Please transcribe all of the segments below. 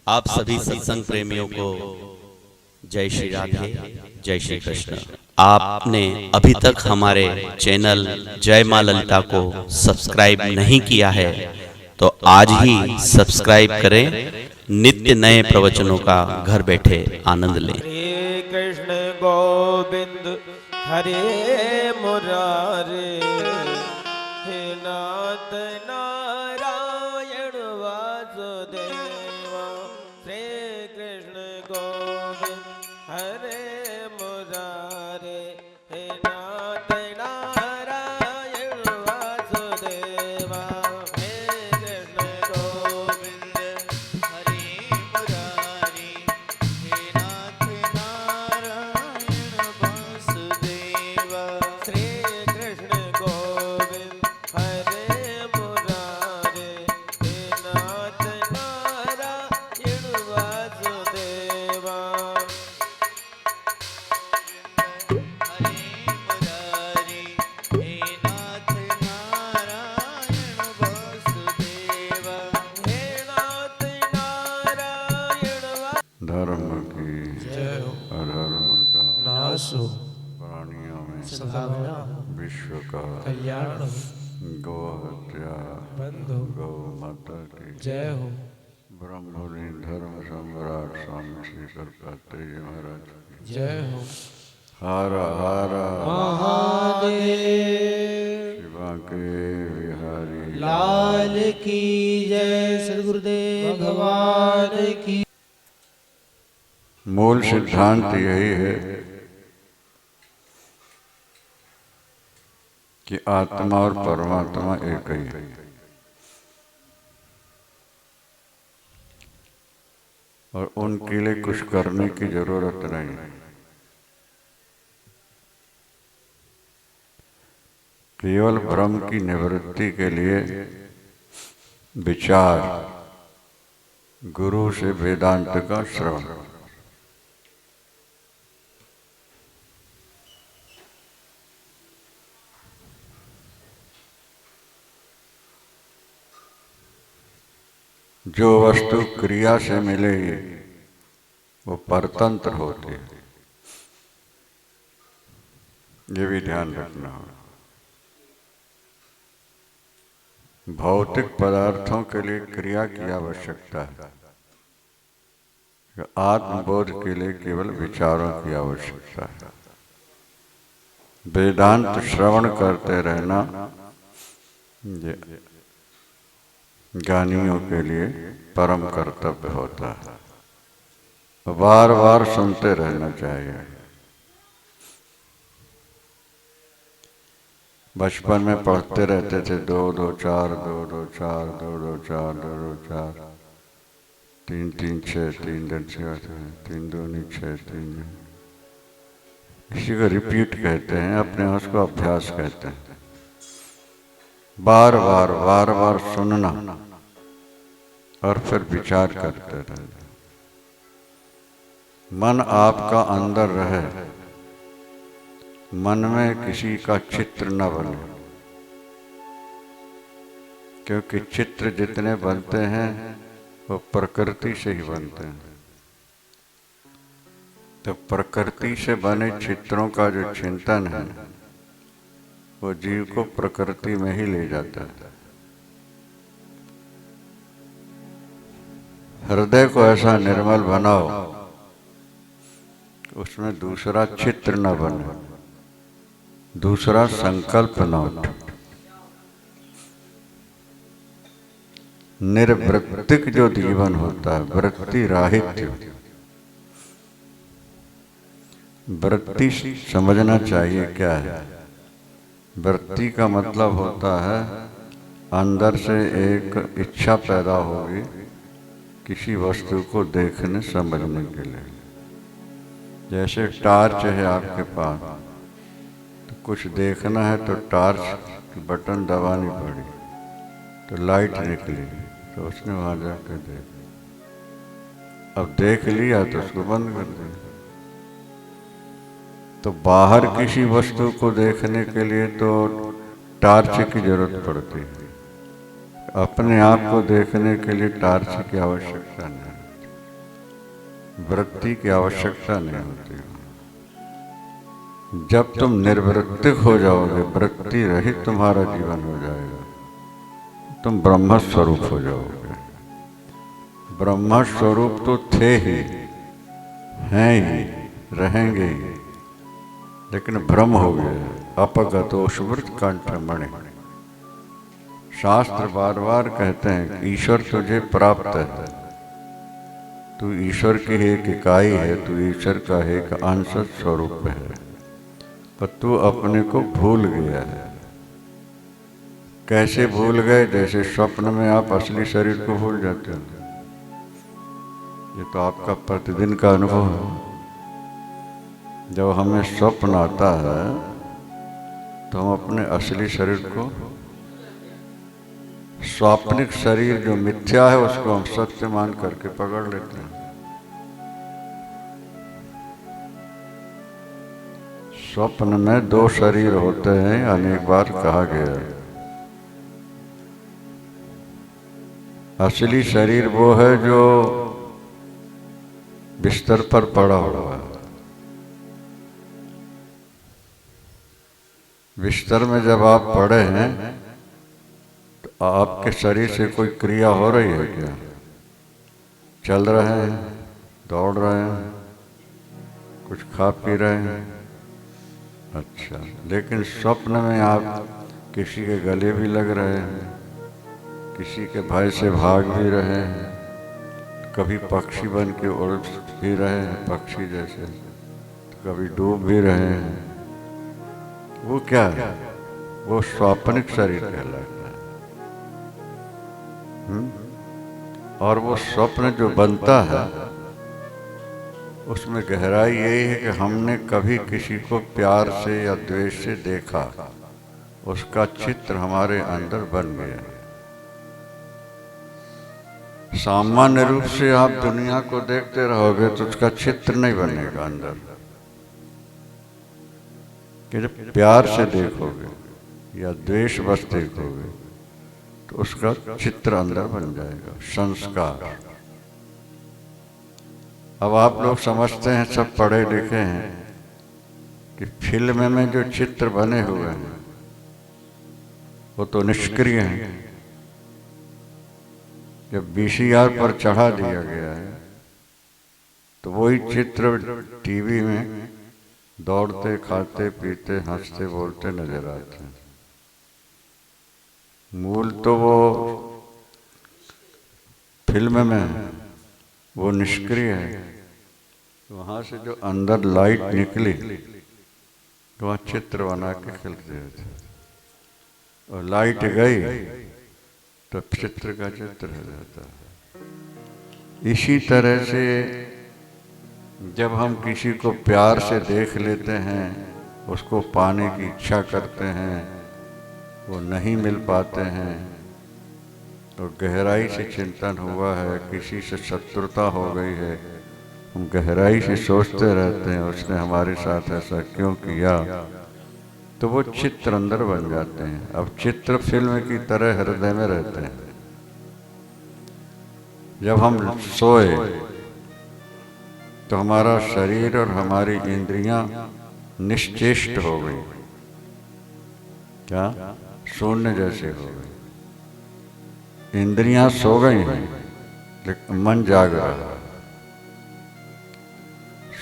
आप सभी सत्संग प्रेमियों को जय श्री राधे, जय श्री कृष्ण। आपने अभी तक हमारे चैनल जय मां ललिता को सब्सक्राइब नहीं किया है तो आज ही सब्सक्राइब करें। नित्य नए प्रवचनों का घर बैठे आनंद लें। हरे कृष्ण गोविंद हरे मुरारे, हे नाथ नारायण वासुदेवा। श्री कृष्ण गोविंद हरे मुरारे, हे नाथ नारायण वासुदेवा। हे कृष्ण गोविंद हरे मुरारी, हे नाथ नारायण वासुदेवा। श्री कृष्ण गोविंद हरे मुरारे, हे नाथ नारायण वासुदेवा। धर्म की जय हो। अधर्म का नासो प्राणियों में सदाभया विश्व का कल्याण हो। गौ हत्या बंद हो। गौ माता की जय हो। ब्रह्मणि धर्म सम्राट स्वामी श्री करपात्री जी महाराज की जय हो। हर हर महादेव शिवा के विहारी लाल की जय। सदगुरुदेव भगवान की। मूल सिद्धांत यही है कि आत्मा और परमात्मा एक ही है। और उनके लिए कुछ करने की जरूरत नहीं है। केवल भ्रम की निवृत्ति के लिए विचार, गुरु से वेदांत का श्रवण। जो वस्तु क्रिया से मिलेगी वो परतंत्र होती है, ये भी ध्यान रखना होगा। भौतिक पदार्थों के लिए क्रिया की आवश्यकता है, आत्मबोध के लिए केवल विचारों की आवश्यकता है। वेदांत श्रवण करते रहना ये ज्ञानियों के लिए परम कर्तव्य होता है। बार बार सुनते रहना चाहिए। बचपन में पढ़ते रहते थे 2 2 4 2 2 4 2 2 4 2 2 4 3 3 6 3 2 6 3 2 6 3। इसी को रिपीट कहते हैं, अपने उसको अभ्यास कहते हैं। बार बार सुनना और फिर विचार करते रहना। मन आपका अंदर रहे, मन में किसी का चित्र न बने, क्योंकि चित्र जितने बनते हैं वो प्रकृति से ही बनते हैं। तो प्रकृति से बने चित्रों का जो चिंतन है वो जीव को प्रकृति में ही ले जाता है। हृदय को ऐसा निर्मल बनाओ उसमें दूसरा चित्र न बने, दूसरा संकल्प न उठे। निर्वृत्तिक जो जीवन होता है, वृत्ति राहित्य। वृत्ति समझना चाहिए क्या है। वृत्ति का मतलब होता है अंदर से एक इच्छा पैदा होगी किसी वस्तु को देखने समझने के लिए। जैसे टॉर्च है आपके पास, तो कुछ देखना है तो टॉर्च की बटन दबानी पड़ी तो लाइट निकली, तो उसने वहां जाकर देखा। अब देख लिया तो उसको बंद कर दिया। तो बाहर किसी वस्तु को देखने के लिए तो टॉर्च की जरूरत पड़ती है। अपने आप को देखने के लिए टॉर्च की आवश्यकता नहीं। वृत्ति की आवश्यकता नहीं होती। जब तुम निर्वृत्तिक हो जाओगे, वृत्ति रहित तुम्हारा जीवन हो जाएगा, तुम ब्रह्म स्वरूप हो जाओगे। ब्रह्म स्वरूप तो थे ही, हैं ही, रहेंगे ही, लेकिन भ्रम हो गया। अपगतो स्मृत कंठमणि। शास्त्र बार बार कहते हैं कि ईश्वर तुझे प्राप्त है, तू ईश्वर की एक इकाई है, तू ईश्वर का एक अंश स्वरूप है, पर तू अपने को भूल गया है। कैसे भूल गए? जैसे स्वप्न में आप असली शरीर को भूल जाते हो। ये तो आपका प्रतिदिन का अनुभव है। जब हमें स्वप्न आता है तो हम अपने असली शरीर को, स्वाप्निक शरीर जो मिथ्या है उसको हम सत्य मान करके पकड़ लेते हैं। स्वप्न में दो शरीर होते हैं, अनेक बार कहा गया है। असली शरीर वो है जो बिस्तर पर पड़ा हुआ है। बिस्तर में जब आप पड़े हैं तो आपके शरीर से कोई क्रिया हो रही है क्या? चल रहे हैं, दौड़ रहे हैं, कुछ खा पी रहे हैं, अच्छा। लेकिन स्वप्न में आप किसी के गले भी लग रहे हैं, किसी के भय से भाग भी रहे हैं, कभी पक्षी बन के उड़ भी रहे हैं पक्षी जैसे, तो कभी डूब भी रहे हैं। वो क्या है? वो स्वाप्निक शरीर कहलाता है। और वो स्वप्न जो बनता है उसमें गहराई यही है कि हमने कभी किसी को प्यार से या द्वेष से देखा, उसका चित्र हमारे अंदर बन गया। सामान्य रूप से आप दुनिया को देखते रहोगे तो उसका चित्र नहीं बनेगा अंदर, कि जब प्यार से देखोगे या द्वेष बस देखोगे तो उसका चित्र अंदर बन जाएगा, संस्कार। अब आप लोग समझते हैं, सब पढ़े लिखे हैं, कि फिल्म में जो चित्र बने हुए हैं वो तो निष्क्रिय हैं। जब VCR पर चढ़ा दिया गया है तो वही चित्र टीवी में दौड़ते, खाते, पीते, हंसते, बोलते नजर आते हैं। मूल तो वो फिल्म में है, वो निष्क्रिय है। वहां से जो अंदर लाइट निकली तो वहाँ चित्र बना के खिल दिए थे, और लाइट गई तो चित्र का चित्र हो जाता है। इसी तरह से जब हम किसी को प्यार से देख लेते हैं, उसको पाने की इच्छा करते हैं, वो नहीं मिल पाते हैं, तो गहराई से चिंतन हुआ है, किसी से शत्रुता हो गई है, हम गहराई से सोचते रहते हैं उसने हमारे साथ ऐसा क्यों किया, तो वो चित्र अंदर बन जाते हैं। अब चित्र फिल्म की तरह हृदय में रहते हैं। जब हम सोए तो हमारा शरीर और हमारी इंद्रियां निश्चेष्ट हो गई, क्या शून्य जैसे हो गई। इंद्रियां सो गई हैं लेकिन मन जाग रहा है।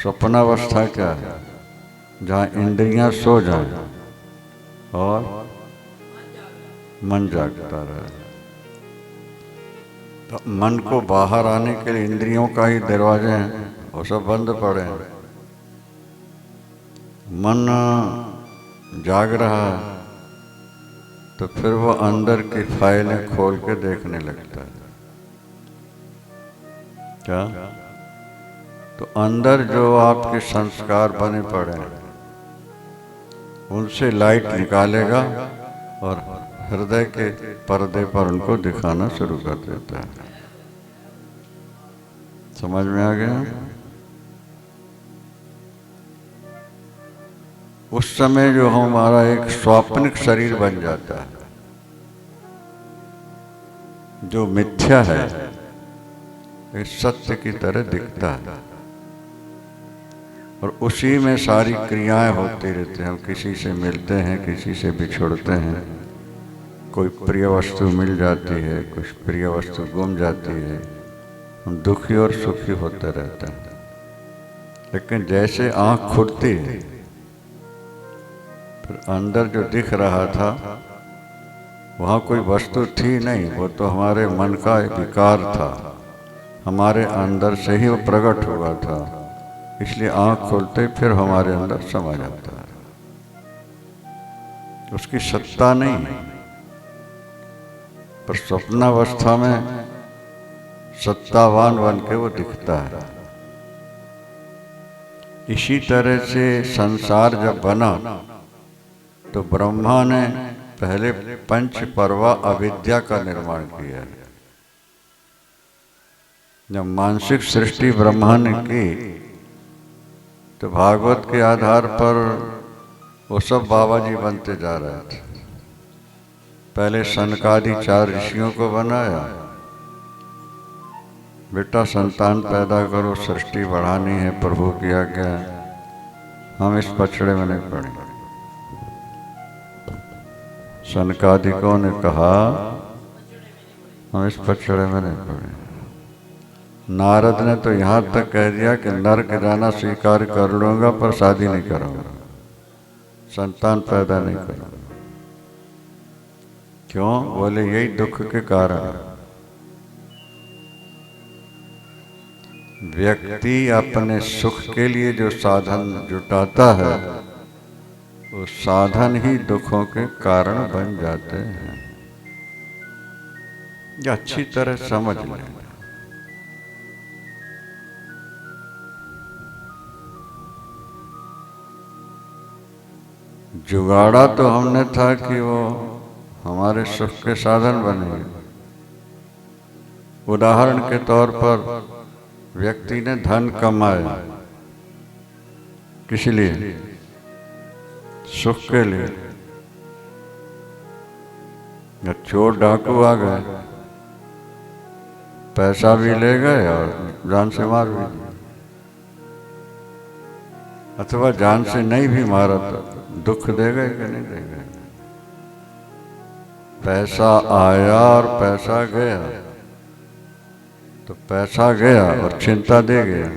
स्वप्नावस्था क्या है? जहाँ इंद्रियां सो जाएं और मन जागता रहे। तो मन को बाहर आने के लिए इंद्रियों का ही दरवाजे हैं, वो सब बंद पड़े हैं। मन जाग रहा है तो फिर वो अंदर की फाइलें खोल के देखने लगता है, क्या? तो अंदर जो आपके संस्कार बने पड़े हैं उनसे लाइट निकालेगा और हृदय के पर्दे पर उनको दिखाना शुरू कर देता है। समझ में आ गया? उस समय जो हमारा एक स्वाप्निक शरीर बन जाता है, जो मिथ्या है, एक सत्य की तरह दिखता है। और उसी में सारी क्रियाएं होती रहती हैं। हम किसी से मिलते हैं, किसी से बिछुड़ते हैं, कोई प्रिय वस्तु मिल जाती है, कुछ प्रिय वस्तु गुम जाती है, हम दुखी और सुखी होते रहते हैं। लेकिन जैसे आंख खुलती है, फिर अंदर जो दिख रहा था वहाँ कोई वस्तु थी नहीं, वो तो हमारे मन का विकार था, हमारे अंदर से ही वो प्रकट हुआ था। इसलिए आंख खोलते फिर हमारे अंदर समा जाता है। उसकी सत्ता नहीं है, पर स्वप्नावस्था में सत्तावान बन के वो दिखता है। इसी तरह से संसार जब बना तो ब्रह्मा ने पहले पंच पर्वा अविद्या का निर्माण किया। जब मानसिक सृष्टि ब्रह्मा ने की तो भागवत के आधार पर वो सब बाबा जी बनते जा रहे थे। पहले सनकादि 4 ऋषियों को बनाया, बेटा संतान पैदा करो, सृष्टि बढ़ानी है, प्रभु की आज्ञा है, हम इस पछड़े में नहीं पड़ेंगे। सनकादिकों ने कहा हम इस पछड़े में नहीं पड़ेंगे। नारद ने तो यहाँ तक कह दिया कि नरक जाना स्वीकार कर लूंगा पर शादी नहीं करूंगा, संतान पैदा नहीं करूंगा। क्यों? बोले यही दुख के कारण है। व्यक्ति अपने सुख के लिए जो साधन जुटाता है वो साधन ही दुखों के कारण बन जाते हैं। ये अच्छी तरह समझ लें। जुगाड़ा तो हमने था कि वो हमारे सुख के साधन बने। उदाहरण के तौर पर व्यक्ति ने धन कमाया, किस लिए? सुख के लिए। चोर डाकू आ गए, पैसा भी ले गए और जान से मार भी दिया। अथवा जान से नहीं भी मारा तो दुख दे गए कि नहीं दे गए? पैसा आया और पैसा गया, तो पैसा गया और चिंता दे गया।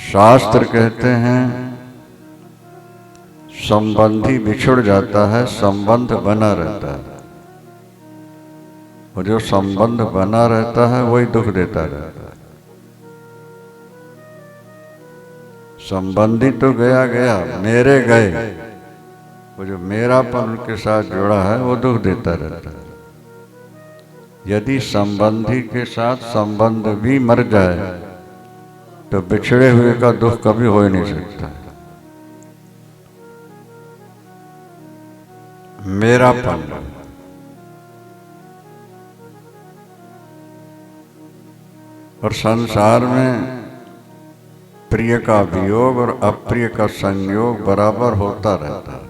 शास्त्र कहते हैं संबंधी बिछुड़ जाता है, संबंध बना रहता है, और जो संबंध बना रहता है वही दुख देता रहता है। संबंधी तो गया गया, मेरे गए, वो जो मेरापन उनके साथ जुड़ा है वो दुख देता रहता है। यदि संबंधी के साथ संबंध भी मर जाए तो बिछड़े हुए का दुख कभी हो ही नहीं सकता। मेरापन। और संसार में प्रिय का वियोग और अप्रिय का संयोग बराबर होता रहता है।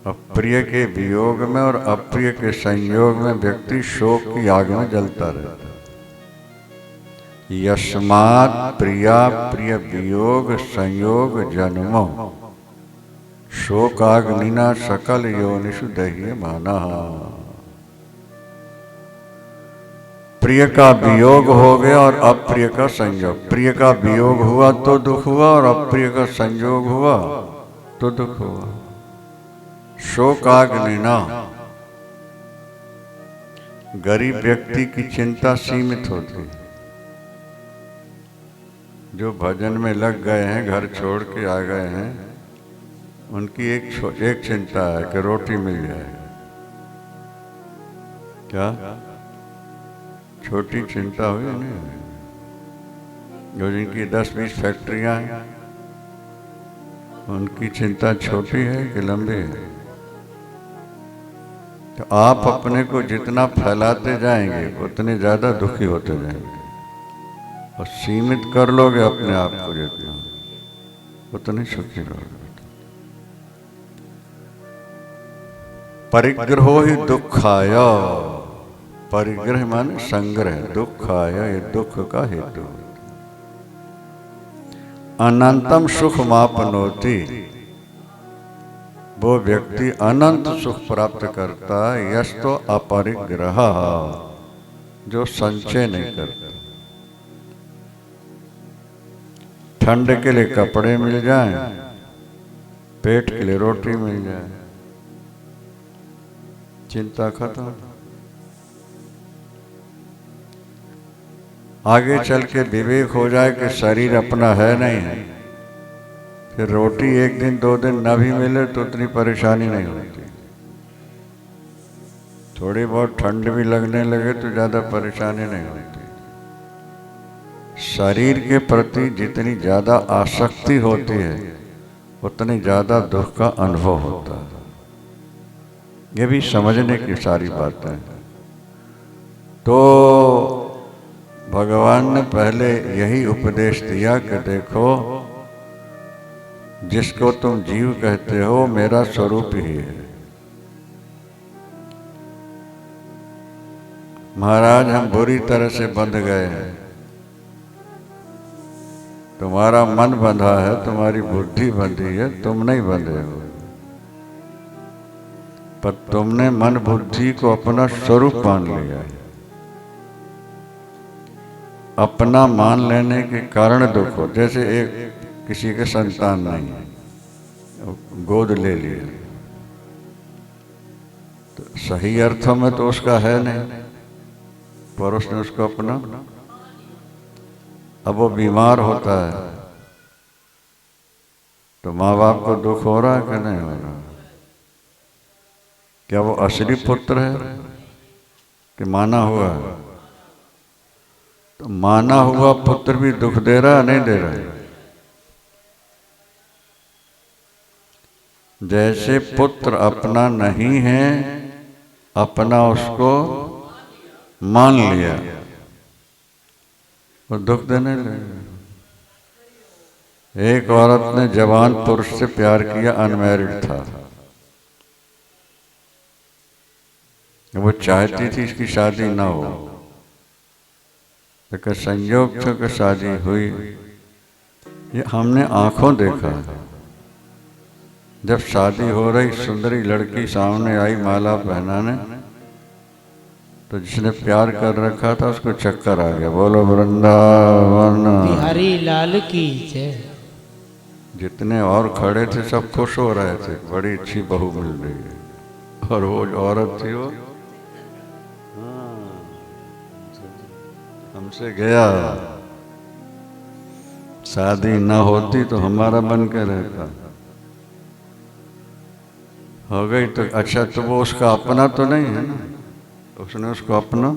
अप्रिय के वियोग में और अप्रिय के संयोग में व्यक्ति शोक की आग में जलता रहता है। यस्मात् प्रिया प्रिय वियोग संयोग जन्मो शोकाग्निना सकल योनिषु दह्यमाना। प्रिय का वियोग हो गया और अप्रिय का संयोग। प्रिय का वियोग हुआ तो दुख हुआ और अप्रिय का संयोग हुआ तो दुख हुआ। शोकाग्निना। गरीब व्यक्ति की चिंता सीमित होती है। जो भजन में लग गए हैं, घर छोड़ के आ गए हैं, उनकी एक चिंता है कि रोटी मिल जाए। क्या छोटी चिंता हुई नहीं? जो जिनकी 10-20 फैक्ट्रियां हैं उनकी चिंता छोटी है कि लंबी है? तो आप अपने को जितना फैलाते जाएंगे उतने ज्यादा दुखी होते जाएंगे, और सीमित कर लोगे अपने आप को जितना, उतने सुखी रहोगे। परिग्रहो ही दुखाय। परिग्रह माने संग्रह, दुख आया ये दुख का हेतु। अनंतम सुख मापनोति, वो व्यक्ति अनंत सुख प्राप्त करता है। यश तो अपरिग्रह, जो संचय नहीं करता। ठंड के लिए कपड़े मिल जाएं, पेट के लिए रोटी मिल जाए, चिंता खत्म। आगे चल के विवेक हो जाए कि शरीर अपना है नहीं है, फिर रोटी एक दिन दो दिन न भी मिले तो उतनी परेशानी नहीं होती। थोड़ी बहुत ठंड भी लगने लगे तो ज्यादा परेशानी नहीं होती। शरीर के प्रति जितनी ज्यादा आसक्ति होती है उतनी ज्यादा दुख का अनुभव होता है। ये भी समझने की सारी बातें हैं। तो भगवान ने पहले यही उपदेश दिया कि देखो, जिसको तुम जीव कहते हो मेरा स्वरूप ही है। महाराज हम बुरी तरह से बंध गए हैं, तुम्हारा मन बंधा है, तुम्हारी बुद्धि बंधी है, तुम नहीं बंधे हो। पर तुमने मन बुद्धि को अपना स्वरूप मान लिया है। अपना मान लेने के कारण दुख हो। जैसे एक किसी के संतान नहीं है, गोद ले लिया, तो सही अर्थों में तो उसका है नहीं, पर उसने उसको अपना। अब वो बीमार होता है तो माँ बाप को दुख हो रहा है कि नहीं हो रहा? क्या वो असली पुत्र है कि माना हुआ है? तो माना हुआ पुत्र भी दुख दे रहा है नहीं दे रहा है? जैसे पुत्र अपना नहीं है, अपना उसको मान लिया, वो दुख देने लगे। एक औरत ने जवान पुरुष से प्यार किया, अनमैरिड था। वो चाहती थी इसकी शादी ना हो, लेकिन संयोग था कि शादी हुई। ये हमने आंखों देखा। जब शादी हो रही, सुंदरी लड़की सामने आई माला पहनाने, तो जिसने प्यार कर रखा था उसको चक्कर आ गया। बोलो वृंदावन बिहारी लाल की जय। जितने और खड़े थे सब खुश हो रहे थे, बड़ी अच्छी बहू मिल रही है। और वो जो औरत थी वो हमसे गया, शादी न होती तो हमारा बन के रहता। हो गई तो अच्छा, तो वो उसका अपना तो नहीं है ना, उसने उसको अपना।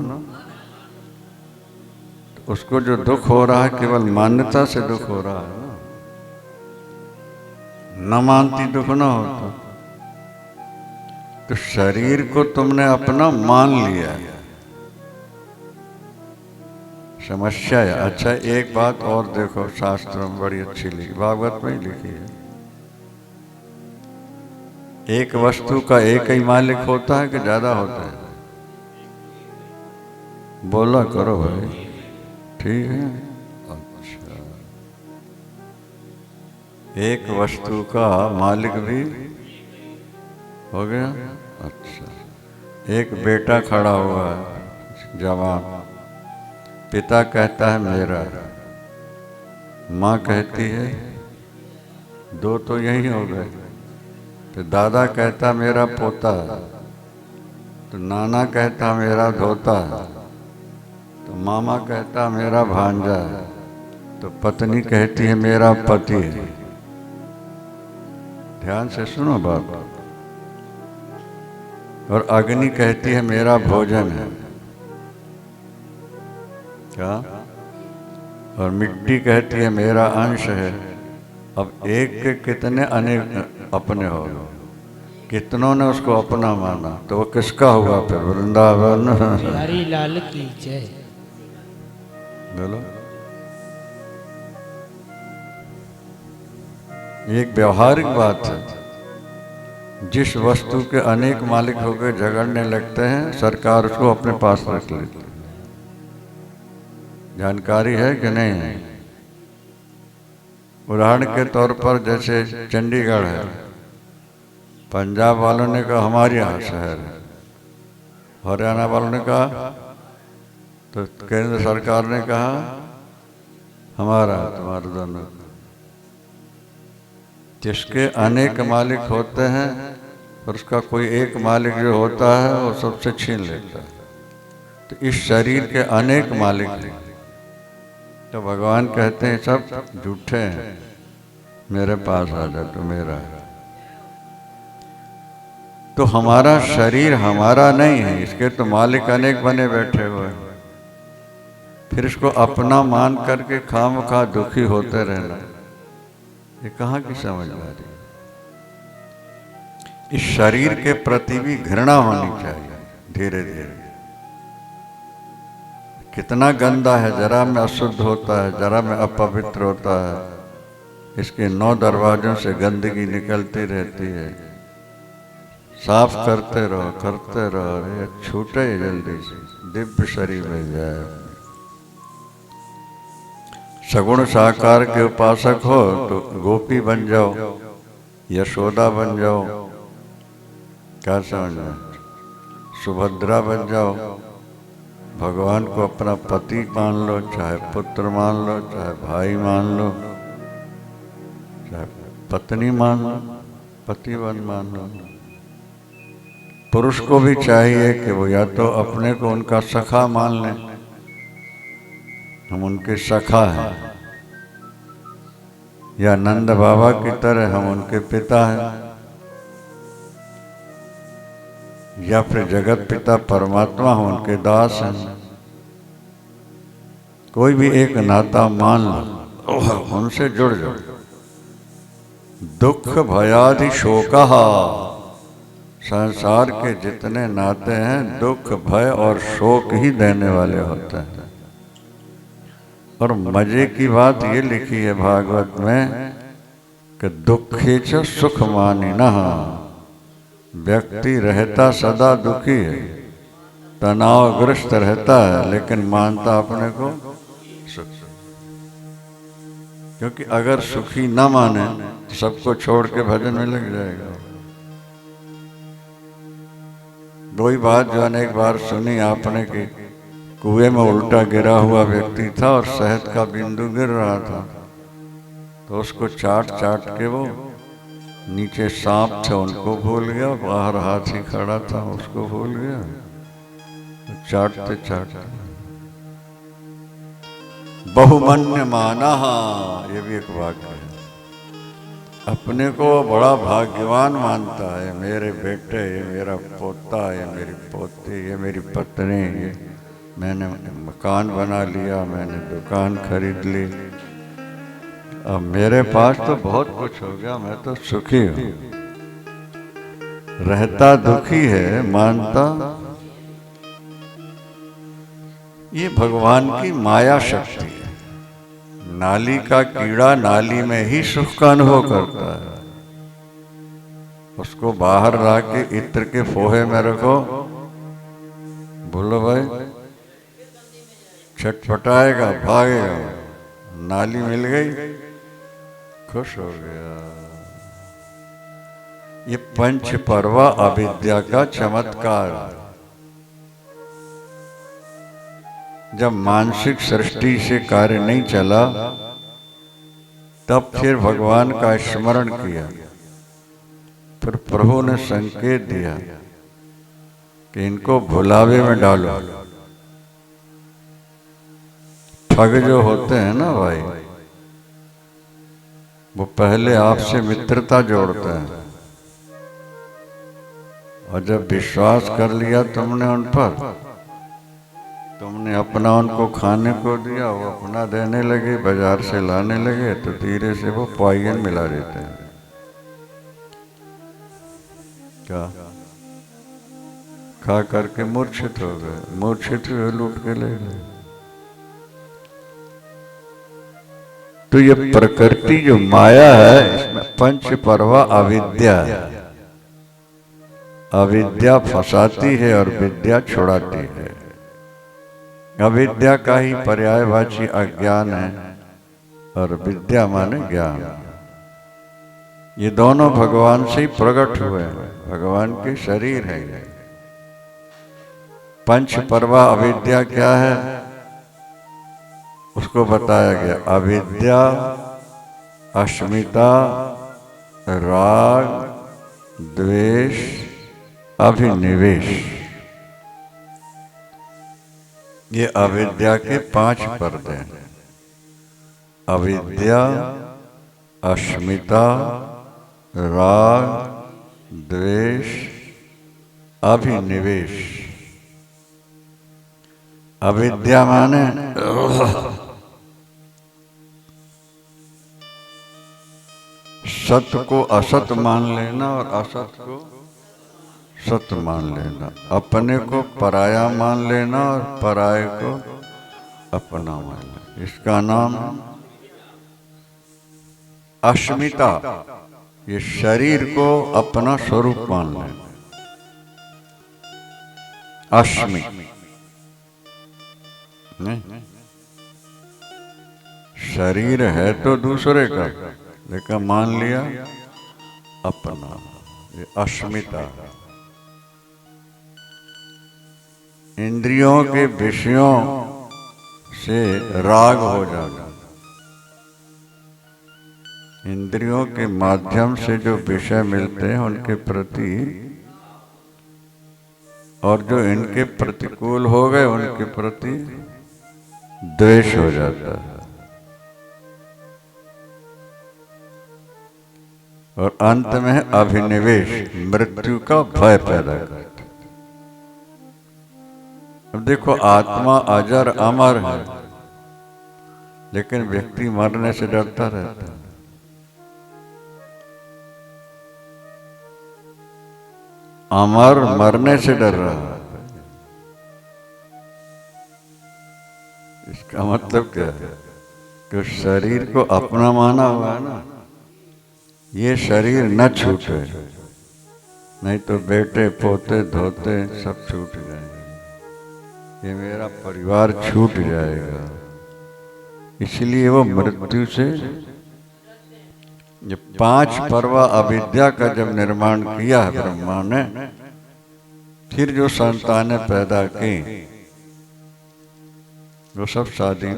तो उसको जो दुख हो रहा है केवल मान्यता से दुख हो रहा है ना, न मानती दुख ना होता। तो शरीर को तुमने अपना मान लिया, समस्या है। अच्छा एक बात और देखो, शास्त्र में बड़ी अच्छी लिखी, भागवत में ही लिखी है। एक वस्तु का एक ही मालिक होता है कि ज्यादा होता है? बोला करो भाई, ठीक है। अच्छा, एक वस्तु का मालिक भी हो गया। अच्छा, एक बेटा खड़ा हुआ है जवान, पिता कहता है मेरा, माँ कहती है, दो तो यही हो गए। तो दादा कहता मेरा पोता, तो नाना कहता मेरा धोता, तो मामा कहता मेरा भांजा, तो पत्नी कहती है मेरा पति। ध्यान से सुनो बात। और अग्नि कहती है मेरा भोजन है। क्या? और मिट्टी कहती है मेरा अंश है। अब एक के कितने अनेक अपने हो, कितनों ने उसको अपना माना, तो वो किसका हुआ फिर? वृंदावन बिहारी लाल की जय। बोलो। एक व्यवहारिक बात है। जिस वस्तु के अनेक मालिक होकर झगड़ने लगते हैं, सरकार उसको अपने पास रख लेती है। जानकारी है कि नहीं है? उदाहरण के तौर पर जैसे चंडीगढ़ है, पंजाब वालों ने कहा हमारे यहाँ शहर है, हरियाणा वालों ने कहा, तो केंद्र सरकार ने कहा हमारा है, तुम्हारे दोनों। जिसके अनेक मालिक होते हैं और उसका कोई एक मालिक जो होता है वो सबसे छीन लेता है। तो इस शरीर के अनेक मालिक हैं, तो भगवान कहते हैं सब झूठे हैं, मेरे पास आ जा, तो मेरा है। तो हमारा शरीर हमारा नहीं है, इसके तो मालिक अनेक बने बैठे हुए हैं। फिर इसको अपना मान करके खामखा दुखी होते रहना, ये कहाँ की समझ आ रही? इस शरीर के प्रति भी घृणा होनी चाहिए धीरे धीरे। कितना गंदा है, जरा में अशुद्ध होता है, जरा में अपवित्र होता है। इसके 9 दरवाजों से गंदगी निकलती रहती है। साफ करते रहो, ये छूटे जल्दी से, दिव्य शरीर में जाए। सगुण साकार के उपासक हो तो गोपी बन जाओ, यशोदा बन जाओ, क्या समझना, सुभद्रा बन जाओ, भगवान को अपना पति मान लो, चाहे पुत्र मान लो, चाहे भाई मान लो, चाहे पत्नी मान लो, पतिवन मान लो। पुरुष को भी चाहिए कि वो या तो अपने को उनका सखा मान लें, हम उनके सखा हैं, या नंद बाबा की तरह हम उनके पिता हैं, या फिर जगत पिता परमात्मा हम उनके दास हैं। कोई भी एक नाता मान लो, उनसे जुड़ जाओ। दुख भयादि शोका, संसार के जितने नाते हैं दुख भय और शोक ही देने वाले होते हैं। और मजे की बात ये लिखी है भागवत में कि दुखे च सुख मानिनः, व्यक्ति रहता सदा दुखी है, तनावग्रस्त रहता है, लेकिन मानता अपने को सुख। क्योंकि अगर सुखी न माने तो सबको छोड़ के भजन में लग जाएगा। वही बात जो अनेक बार सुनी आपने कि कुएं में उल्टा गिरा हुआ व्यक्ति था और शहद का बिंदु गिर रहा था, तो उसको चाट चाट के वो नीचे सांप थे उनको भूल गया, बाहर हाथी खड़ा था उसको भूल गया, तो चाटते चाटते बहुमन्य माना, ये भी एक वाक्य है। अपने को बड़ा भाग्यवान मानता है, मेरे बेटे, ये मेरा पोता, ये मेरी पोती, ये मेरी पत्नी, ये मैंने मकान बना लिया, मैंने दुकान खरीद ली, अब मेरे पास तो बहुत कुछ हो गया, मैं तो सुखी हूँ। रहता दुखी है, मानता। ये भगवान की माया शक्ति है। नाली का कीड़ा नाली में ही सुख का अनुभव करता है, उसको बाहर ला के इत्र के फोहे में रखो, बोलो भाई, छटपटाएगा, भागेगा, नाली मिल गई, खुश हो गया। ये पंच पर्वा अविद्या का चमत्कार है। जब मानसिक सृष्टि से कार्य नहीं चला, तब फिर भगवान का स्मरण किया, फिर प्रभु ने संकेत दिया कि इनको भुलावे में डालो। ठग जो होते हैं ना भाई, वो पहले आपसे मित्रता जोड़ते हैं, और जब विश्वास कर लिया तुमने उन पर, तुमने अपना उनको खाने को दिया, वो अपना देने लगे, बाजार से लाने लगे, तो धीरे से वो पॉइजन मिला देते हैं। क्या खा करके मूर्छित हो गए, मूर्छित हुए लूट के ले गए। तो ये प्रकृति जो माया है, इसमें पंच पर्वा अविद्या है। अविद्या फंसाती है और विद्या छुड़ाती है। अविद्या का ही पर्यायवाची अज्ञान है और विद्या माने ज्ञान। ये दोनों भगवान से ही प्रकट हुए हैं, भगवान के शरीर है ये। पंच पर्वा अविद्या क्या है उसको बताया गया। अविद्या, अस्मिता, राग, द्वेष, अभिनिवेश, ये अविद्या के 5 पर्दे हैं। अविद्या, अस्मिता, राग, द्वेष, अभिनिवेश। अविद्या माने सत्य को असत मान लेना और असत को सत्य मान लेना, अपने को पराया मान लेना और पराये को अपना मान लेना, इसका नाम अस्मिता। ये शरीर को अपना स्वरूप मान लेना, अस्मि नहीं। शरीर है तो दूसरे का, लेकिन मान लिया अपना, ये अस्मिता। इंद्रियों के विषयों से राग हो जाना, इंद्रियों के माध्यम से जो विषय मिलते हैं उनके प्रति, और जो इनके प्रतिकूल हो गए उनके प्रति द्वेष हो जाता है, और अंत में अभिनिवेश, मृत्यु का भय पैदा करता है। अब देखो, आत्मा अजर अमर है, लेकिन व्यक्ति मरने से डरता रहता है। अमर मरने से डर रहा है। इसका मतलब क्या है कि शरीर को अपना माना हुआ है ना, ये शरीर न छूटे, नहीं तो बेटे पोते धोते सब छूट जाएंगे, ये मेरा परिवार छूट जाएगा। इसलिए वो मृत्यु से, ये 5 पर्वा अविद्या का जब निर्माण किया है ब्रह्मा ने, फिर जो संतानें पैदा की वो सब शादी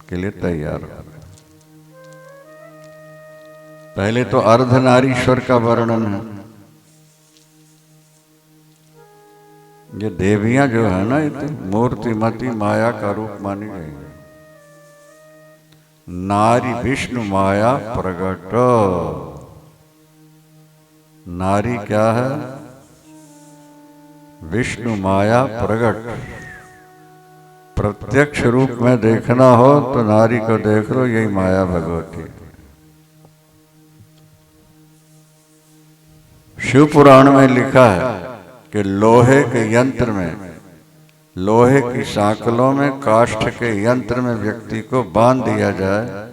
के लिए तैयार हो गए। पहले तो अर्धनारीश्वर का वर्णन है। ये देवियां जो है ना, ये तो मूर्तिमती माया का रूप मानी गई है। नारी विष्णु माया प्रगट। नारी क्या है? विष्णु माया प्रगट। प्रत्यक्ष रूप में देखना हो तो नारी को देख लो, यही माया भगवती। शिव पुराण में लिखा है कि लोहे के यंत्र में, लोहे की सांकलों में, काष्ठ के यंत्र में व्यक्ति को बांध दिया जाए,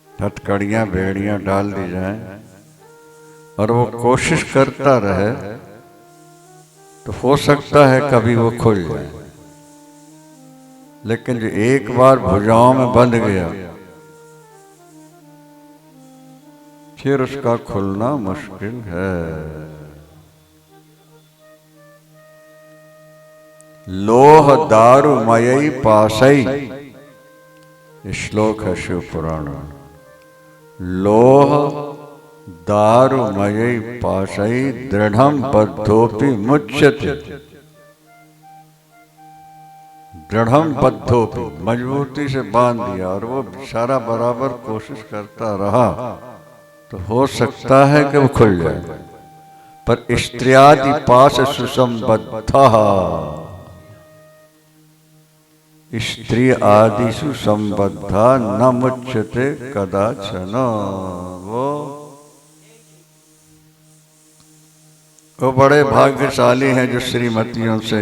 हथकड़ियां बेड़ियां डाल दी जाए और वो कोशिश करता रहे तो हो सकता है कभी वो खुल जाए। लेकिन जो एक बार भुजाओं में बंध गया फिर उसका खुलना मुश्किल है। लोह दारु मयई पासई, श्लोक है शिव पुराण। लोह दारु मयई पासई दृढ़म बद्धोपि मुच्यते। दृढ़म बद्धोपि, मजबूती से बांध दिया और वो सारा बराबर कोशिश करता रहा तो हो सकता है कि वो खुल जाए। पर स्त्रियादि पास सुसंबद्धा, स्त्री आदिषु संबद्धा न मुच्यते कदाचन। वो बड़े भाग्यशाली हैं जो श्रीमतियों से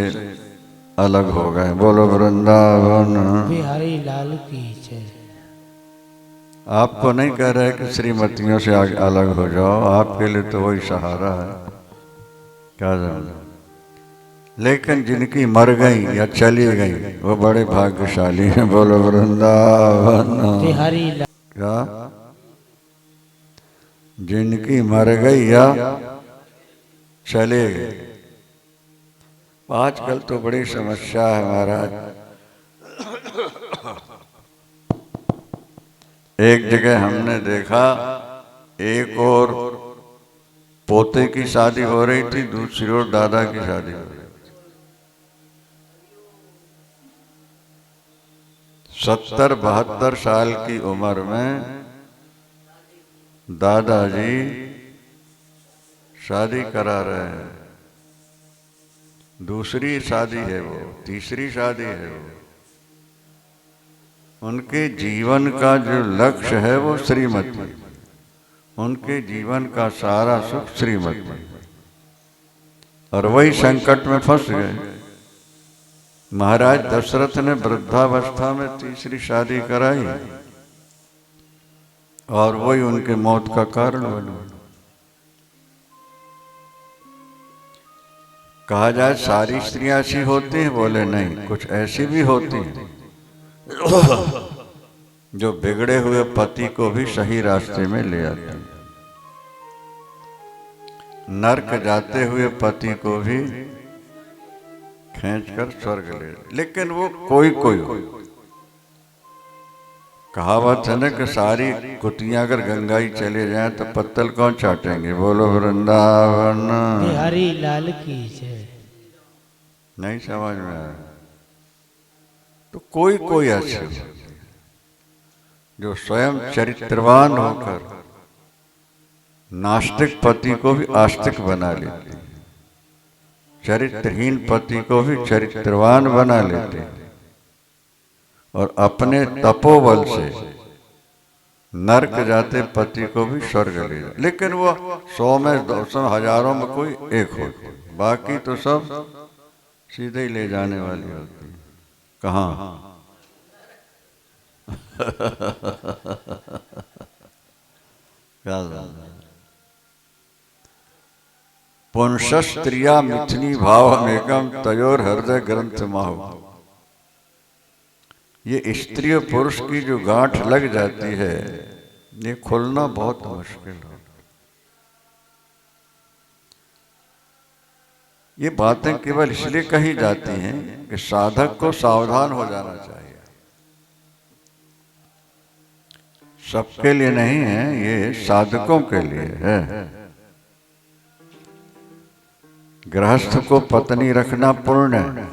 अलग हो गए। बोलो वृंदावन बिहारी लाल की जय। आपको नहीं कह रहे कि श्रीमतियों से अलग हो जाओ, आपके लिए तो वही सहारा है। क्या समझा? लेकिन जिनकी मर गई या चली गई वो बड़े भाग्यशाली हैं। बोलो वृंदावन। बिहारी लाल क्या? जिनकी मर गई या चले गए। आजकल तो बड़ी समस्या है महाराज। एक जगह हमने देखा, एक और पोते की शादी हो रही थी, दूसरी ओर दादा की शादी हो रही थी। 70-72 साल की उम्र में दादाजी शादी करा रहे हैं। दूसरी शादी है वो, तीसरी शादी है वो। उनके जीवन का जो लक्ष्य है वो श्रीमती, उनके जीवन का सारा सुख श्रीमती, और वही संकट में फंस गए। महाराज दशरथ ने वृद्धावस्था में तीसरी शादी कराई और वही उनके मौत का कारण बना। कहा जाए सारी स्त्रियां ऐसी होती हैं? बोले नहीं, कुछ ऐसी भी होती हैं जो बिगड़े हुए पति को भी सही रास्ते में ले आती हैं, नरक जाते हुए पति को भी खींचकर स्वर्ग ले। लेकिन वो कोई कोई हो। कहावत है ना कि सारी कुतियां अगर गंगाई चले जाएं तो पत्तल कौन चाटेंगे। बोलो वृंदावन। बिहारी लाल की जय। नहीं समझ में आया तो कोई कोई ऐसे हो जो स्वयं चरित्रवान होकर नास्तिक पति को भी आस्तिक बना लेते, चरित्रहीन पति को भी चरित्रवान बना लेते और अपने तपोबल से नरक जाते पति को भी स्वर्ग ले जाते। लेकिन वो 100 में 200 हजारों में कोई एक हो, बाकी तो सब सीधे ही ले जाने वाली होती है। कहाँ? पुंसस्त्रिया मिथुनी भावमेकम तयोर हृदय ग्रंथ माहु। ये स्त्री और पुरुष की जो गांठ लग जाती है, ये खुलना बहुत मुश्किल है। ये बातें केवल इसलिए कही जाती हैं कि साधक को सावधान हो जाना चाहिए। सबके लिए नहीं है, ये साधकों के लिए है। गृहस्थ को पत्नी रखना पुण्य है,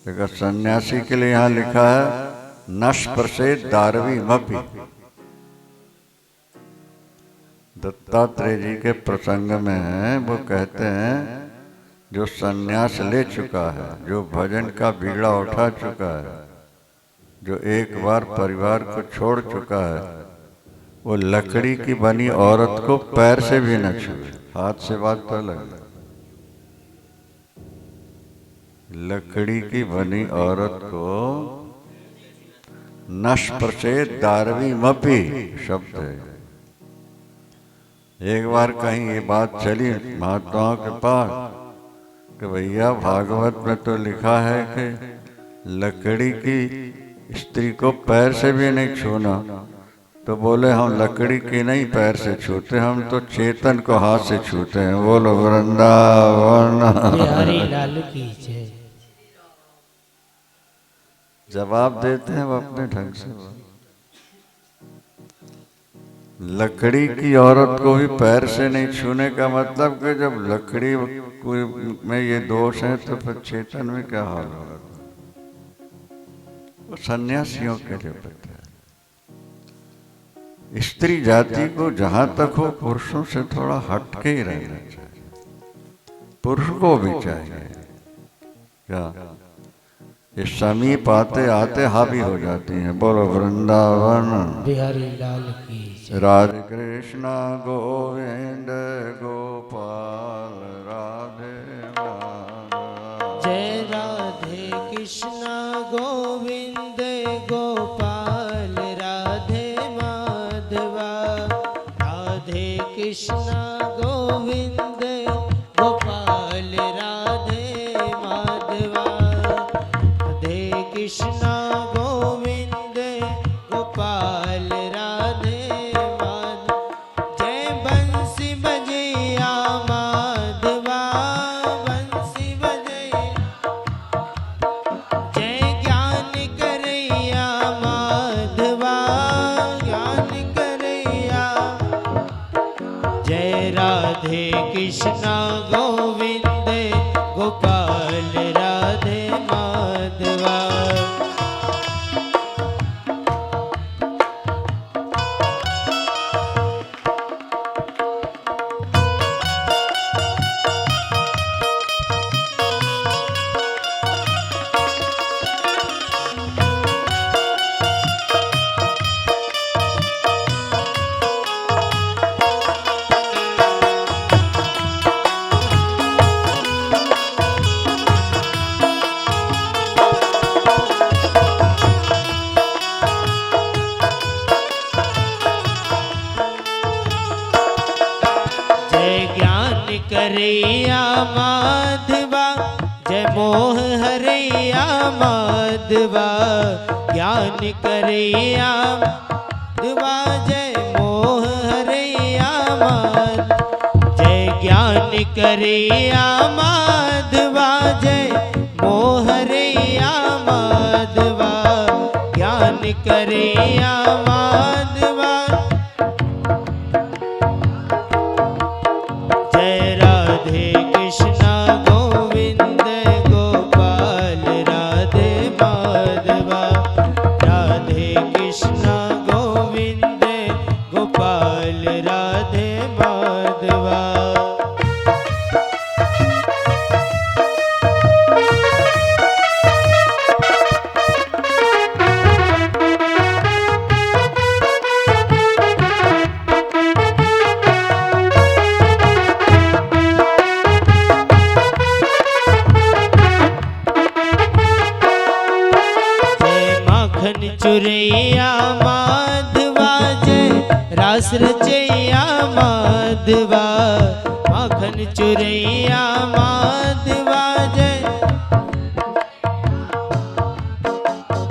लेकिन सन्यासी के लिए यहां लिखा है नष्प्रसेद दारवी मपी। दत्तात्रेय जी के प्रसंग में है, वो कहते हैं जो सन्यास ले चुका है, जो भजन का बीड़ा उठा चुका है, जो एक बार परिवार को छोड़ चुका है, वो लकड़ी की बनी औरत को पैर से भी न छुए। हाथ से बात तो अलग है, लकड़ी की बनी औरत को नष्प्रसेद दारवी मपी शब्द है। एक बार कहीं ये बात चली महात्माओं के पास कि भैया भागवत में तो लिखा है कि लकड़ी की स्त्री को पैर से भी नहीं छूना। तो बोले हम लकड़ी की नहीं पैर से छूते, हम तो चेतन को हाथ से छूते हैं। बोलो वृंदावन। बिहारी लाल की जय। जवाब देते हैं वो अपने ढंग से। लकड़ी की औरत को भी पैर से नहीं छूने का मतलब कि जब लकड़ी में ये दोष है तो फिर चेतन में क्या हाल होगा। वो सन्यासियों के लिए पता है। स्त्री जाति को जहां तक हो पुरुषों से थोड़ा हट के ही रहना चाहिए। पुरुष को भी चाहिए क्या, ये समीप आते आते हावी हो जाती हैं। बोलो वृंदावन। बिहारी लाल की जय। राधे कृष्णा गोविंद गोपाल राधे माधव। जय राधे कृष्णा गोविंद गोपाल राधे माधवा। राधे कृष्णा गोविंद कृष्ण गोविंद गोपाल राधे माधव जय बंसी बजैया माधवा बंसी बजैया जय ज्ञान करैया माधवा ज्ञान करैया जय राधे कृष्ण गोविंद गोपाल राधे माधवा जय ज्ञान करैया माधवा जय मोह हरैया माधवा ज्ञान करैया माधवा जय मोह हरैया माधवा जय ज्ञान करैया माधवा जय मोह हरैया माधवा ज्ञान करैया माधवा जय राधे कृष्ण गोविंद गोपाल राधे माधवा राधे कृष्ण गोविंद गोपाल राधे माधवा जय माखन चुरैया माधवा जय रास रचैया माधवा माखन चुरैया माधवा जय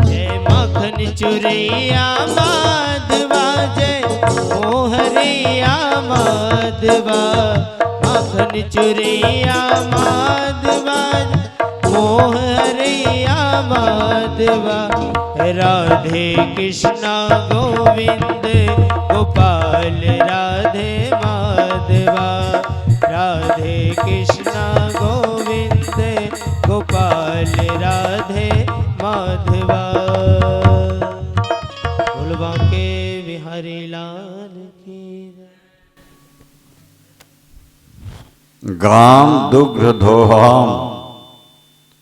जय माखन चुरैया माधवा जय मोहरैया माधवा माखन चुरैया माधवा मोह हरैया माधवा राधे कृष्ण गोविंद गोपाल राधे माधवा राधे कृष्ण गोविंद गोपाल राधे माधवा बोलबा के बिहारी लाल की गाम दुग्ध दोहाम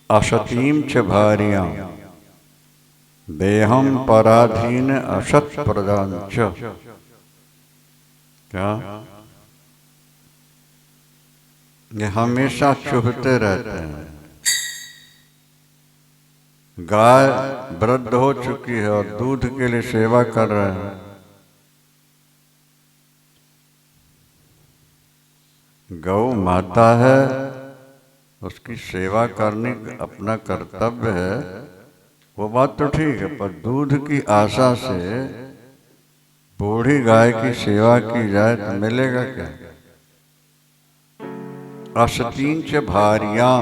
असतीम च भार्यां देहम पराधीन असत प्रदान च। क्या ये हमेशा चुभते रहते हैं। गाय वृद्ध हो चुकी है और दूध के लिए सेवा कर रहे हैं। गौ माता है, उसकी सेवा करने अपना कर्तव्य है, वो बात तो ठीक है, पर दूध की आशा से बूढ़ी गाय की सेवा की जाए तो मिलेगा क्या? असतीं च भार्यां,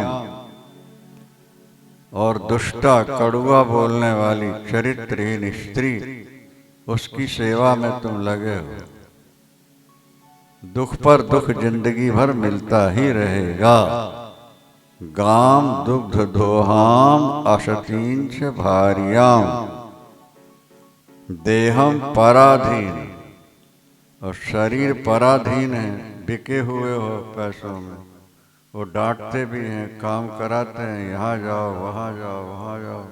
और दुष्टा कड़ुआ बोलने वाली चरित्रहीन स्त्री, उसकी सेवा में तुम लगे हो। दुख पर दुख जिंदगी भर मिलता ही रहेगा। गाम दुग्ध दोहाम असतीं च भार्यां देहम पराधीन, और शरीर पराधीन है, बिके हुए हो पैसों में। वो डांटते भी हैं, काम कराते हैं, यहाँ जाओ वहाँ जाओ वहाँ जाओ,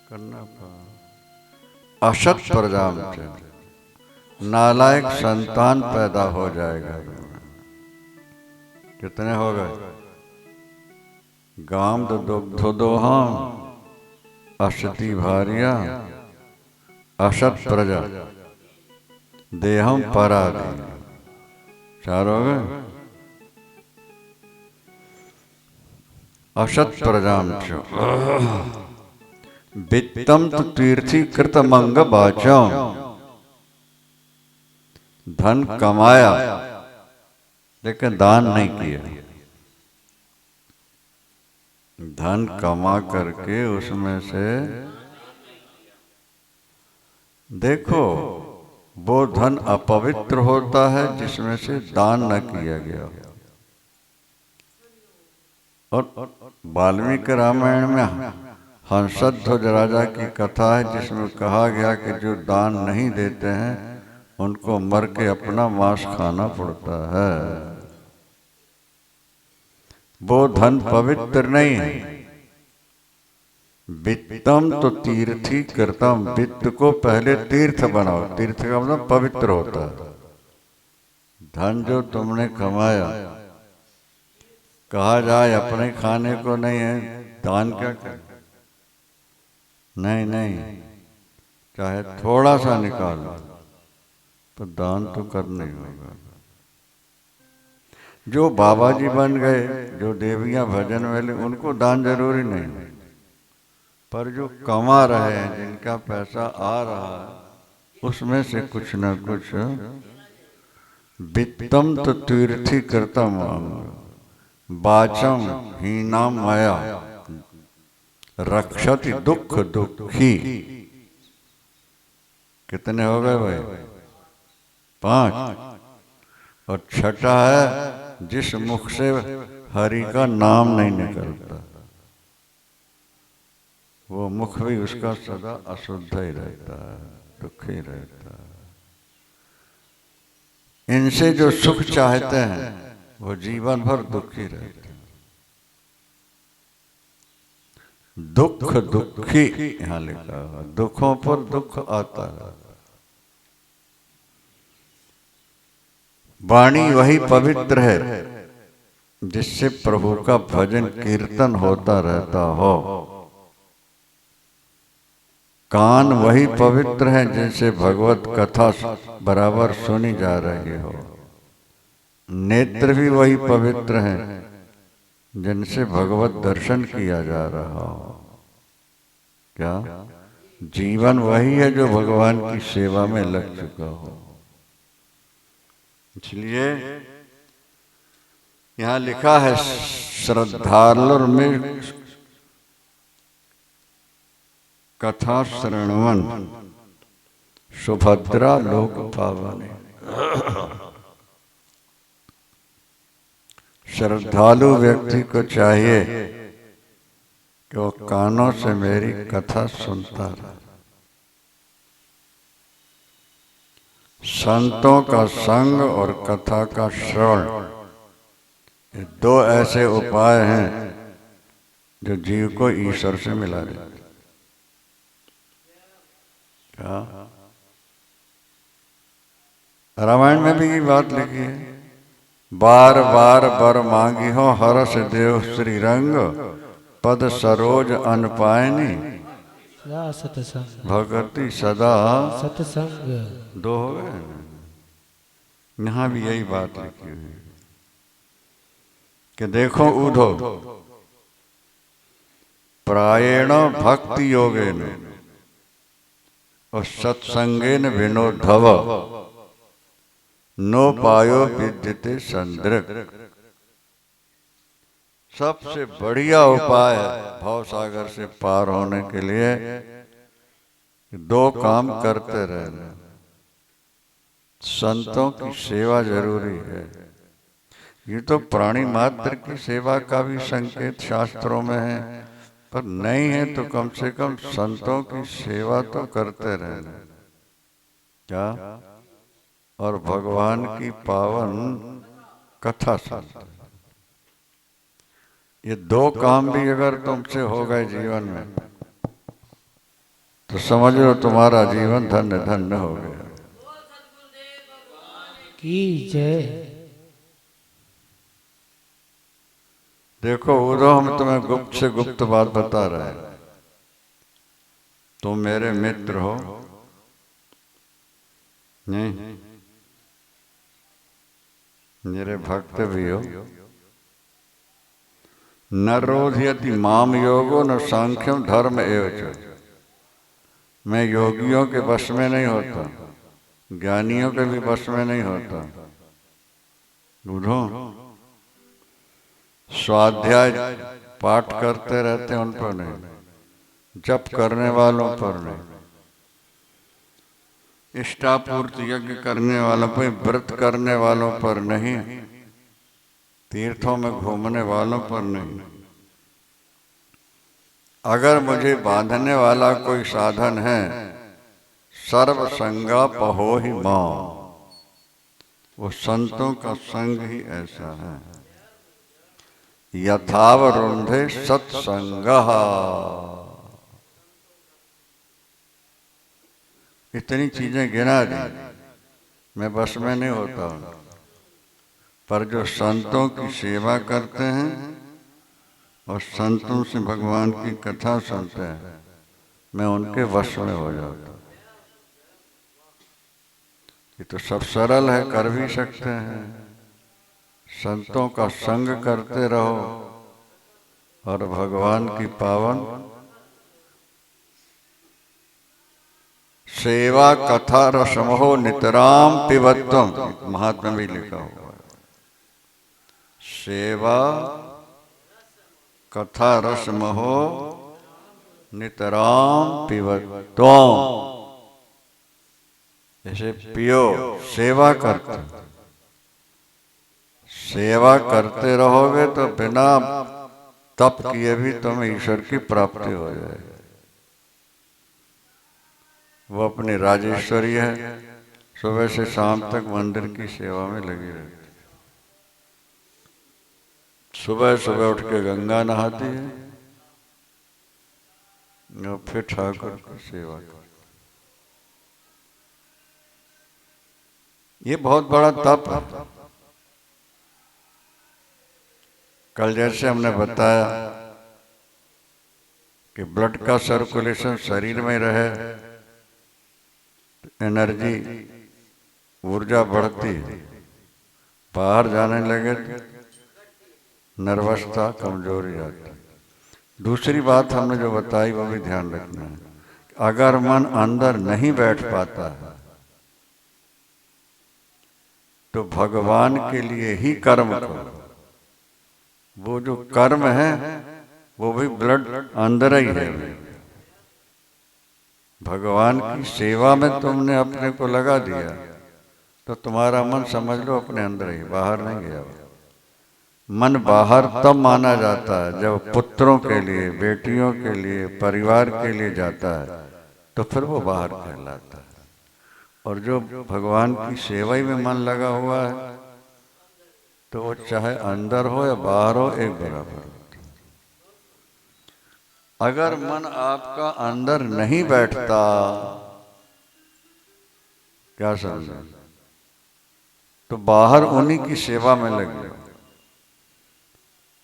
करना पड़ा। असत प्रजाम च, नालायक संतान पैदा हो जाएगा। कितने हो गए? गाम दुग्धो दोहाम असती भार्या असत प्रजा देहम पराधीन, चार हो गए। असत प्रजाम च वित्तम तो तीर्थी कृत मंग बाचम, धन कमाया लेकिन दान नहीं किया। धन कमा करके उसमें से देखो वो धन अपवित्र होता है जिसमें से दान न किया गया। और वाल्मीकि रामायण में हंसध्वज राजा की कथा है जिसमें कहा गया कि जो दान नहीं देते हैं उनको मर के अपना मांस खाना पड़ता है। वो धन पवित्र नहीं है। वित्तम तो तीर्थी कृतम, वित्त को पहले तीर्थ बनाओ। तीर्थ का मतलब पवित्र होता है। धन जो तुमने कमाया, कहा जाए अपने खाने को नहीं है, दान क्या कर? नहीं नहीं, चाहे थोड़ा सा निकालो तो दान तो करना ही होगा। जो बाबा जी बन गए, जो देवियां भजन वाले, उनको दान जरूरी नहीं, पर जो कमा रहे हैं, जिनका पैसा आ रहा है, उसमें से कुछ न कुछ वित्तम तो तीर्थी कृतम वाचम हीना माया रक्षति दुख दुखी। कितने हो गए भाई? 5। और छठा है जिस मुख से हरि का नाम नहीं निकलता, वो मुख भी उसका सदा अशुद्ध ही रहता है, दुखी रहता है। इनसे जो सुख चाहते हैं वो जीवन भर दुखी रहते हैं। दुख दुखी यहां लिखा है, दुखों पर दुख आता है। वाणी वही पवित्र है जिससे प्रभु का भजन कीर्तन होता रहता हो। कान वही पवित्र है जिनसे भगवत कथा बराबर सुनी जा रही हो। नेत्र भी वही पवित्र हैं जिनसे भगवत दर्शन किया जा रहा हो। क्या जीवन वही है जो भगवान की सेवा में लग चुका हो। इसलिए यहां लिखा है श्रद्धालु में कथा श्रवण सुभद्रा लोक पावने। श्रद्धालु व्यक्ति को चाहिए कि वो कानों से मेरी कथा सुनता रहे। संतों का संग और कथा का श्रवण, ये 2 ऐसे उपाय हैं जो जीव को ईश्वर से मिला देते। रामायण में भी ये बात लिखी है, बार बार बर मांगी हो हरस देव श्री रंग, पद सरोज अन पायनी सत्संग भगति सदा सत्संग। 2 हो गए। यहां भी यही बात लिखी हुई है कि देखो उधो प्रायेण भक्ति योगेन और सत्संगेन विनोधव नो पायो विद्यते संदृक। सबसे बढ़िया उपाय है भव सागर से पार होने के लिए 2 काम करते रहना। संतों की सेवा जरूरी है। ये तो प्राणी मात्र की सेवा का भी संकेत शास्त्रों में है, पर नहीं है तो कम से कम संतों की सेवा तो करते रहना। क्या? और भगवान की पावन कथा सुनते। ये 2 काम भी अगर तुमसे हो गए जीवन में तो समझ लो तुम्हारा जीवन धन्य धन्य हो गया। की जय। देखो उधो हम तुम्हें गुप्त से गुप्त बात बता रहे हैं। तुम मेरे मित्र हो, नहीं मेरे भक्त भी हो। न रोधयति माम योगो न सांख्यम धर्म एवं। मैं योगियों के वश में नहीं होता, ज्ञानियों के भी वश में नहीं होता। बुझो, स्वाध्याय पाठ करते रहते उन पर नहीं, जप करने वालों पर नहीं, इष्टापूर्ति यज्ञ करने वालों पर, व्रत करने वालों पर नहीं, तीर्थों में घूमने वालों पर नहीं। अगर मुझे बांधने वाला कोई साधन है, सर्व संगा पहो ही मां, वो संतों का संग ही ऐसा है। यथावरुंधे सत्संगः, इतनी चीजें गिना दी, मैं बस में नहीं होता हूं। पर जो संतों की सेवा करते हैं और संतों से भगवान की कथा सुनते हैं, मैं उनके वश में हो जाता हूं। ये तो सब सरल है, कर भी सकते हैं। संतों का संग करते रहो और भगवान की पावन सेवा कथा रसमहो नितराम पिबत्वम, महात्मा भी लिखा हुआ है। सेवा कथा रसमहो नितराम पिबत्वम, ऐसे पियो, सेवा करते, सेवा करते रहोगे तो बिना तप किए भी तुम्हें ईश्वर की प्राप्ति हो जाएगी। वो अपनी राजेश्वरी है, सुबह से शाम तक मंदिर की सेवा में लगी रहती। सुबह सुबह उठ के गंगा नहाती है और फिर ठाकुर की सेवा करती। ये बहुत बड़ा तप है। कल जैसे हमने बताया कि ब्लड का सर्कुलेशन शरीर में रहे, एनर्जी, ऊर्जा बढ़ती है, बाहर जाने लगे नर्वसता कमजोर हो जाती है। दूसरी बात हमने जो बताई वो भी ध्यान रखना है, अगर मन अंदर नहीं बैठ पाता है तो भगवान के लिए ही कर्म करो। वो जो कर्म है वो भी ब्लड अंदर ही है। भगवान की सेवा में तुमने अपने को लगा दिया तो तुम्हारा मन समझ लो अपने अंदर ही, बाहर नहीं गया। मन बाहर तब माना जाता है जब पुत्रों के लिए, बेटियों के लिए, परिवार के लिए जाता है, तो फिर वो बाहर कहलाता है। और जो भगवान की सेवा में मन लगा हुआ है तो वो चाहे अंदर हो या बाहर हो, एक बराबर। अगर मन आपका अंदर नहीं बैठता, क्या समझे, तो बाहर उन्हीं की सेवा में लग जाओ।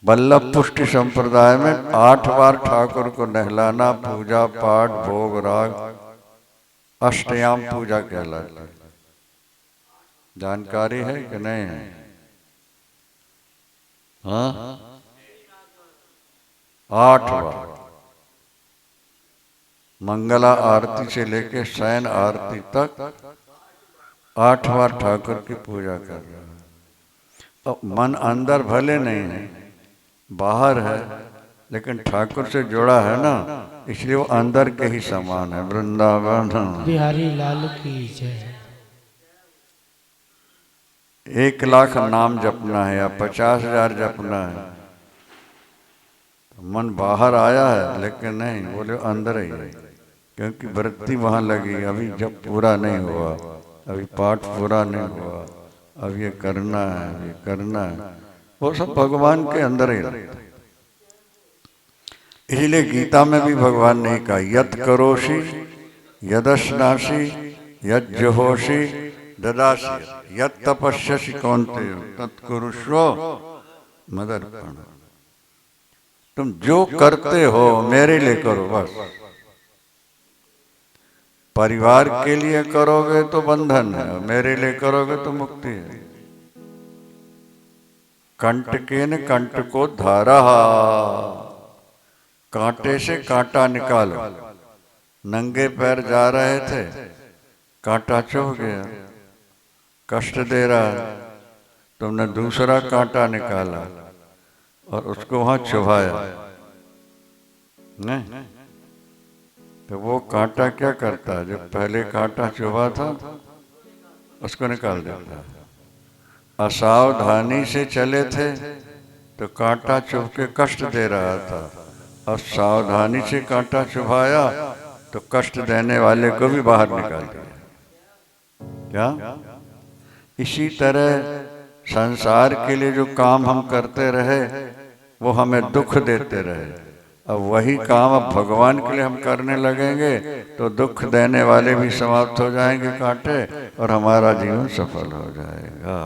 वल्लभ पुष्टि संप्रदाय में 8 बार ठाकुर को नहलाना, पूजा पाठ, भोग राग, अष्टयाम पूजा कहलाती है। जानकारी है कि नहीं है? हाँ, 8 बार मंगला आरती से लेके शयन आरती तक 8 बार ठाकुर की पूजा कर रहा है। अब मन अंदर भले नहीं है, बाहर है, लेकिन ठाकुर से जुड़ा है ना, इसलिए वो अंदर के ही समान है। वृंदावन बिहारी लाल की जय। 1 लाख नाम जपना है या 50,000 जपना है, तो मन बाहर आया है लेकिन नहीं, बोले अंदर ही है, क्योंकि वृत्ति वहां लगी। अभी जब पूरा नहीं हुआ, अभी पाठ पूरा नहीं हुआ, अब ये करना है, ये करना है, वो सब भगवान के अंदर ही रहता है। इसलिए गीता में भी भगवान ने कहा, यत करोषि यदश्नासि यत जुहोषि ददासि यत तपस्यसि कौन्तेय तत्कुरुष्व मदर्पण। तुम जो करते हो मेरे लिए करो बस। परिवार के लिए करोगे तो बंधन है, मेरे लिए करोगे तो मुक्ति है। कंटकेन कंटको धारा, कांटे से कांटा निकालो। नंगे पैर जा रहे थे, कांटा चुभ गया, कष्ट दे रहा है, तुमने दूसरा कांटा निकाला और उसको वहां चुभाया, नहीं? तो वो कांटा क्या करता है? जो पहले कांटा चुभा था उसको निकाल देता है। असावधानी से चले थे तो कांटा चुभ के कष्ट दे रहा था, और सावधानी से कांटा चुभाया तो कष्ट देने वाले को भी बाहर निकाल दिया। क्या? इसी तरह संसार के लिए जो काम हम करते रहे वो हमें दुख देते रहे, अब वही काम अब भगवान के लिए हम करने लगेंगे तो दुख देने वाले भी समाप्त हो जाएंगे कांटे, और हमारा जीवन सफल हो जाएगा।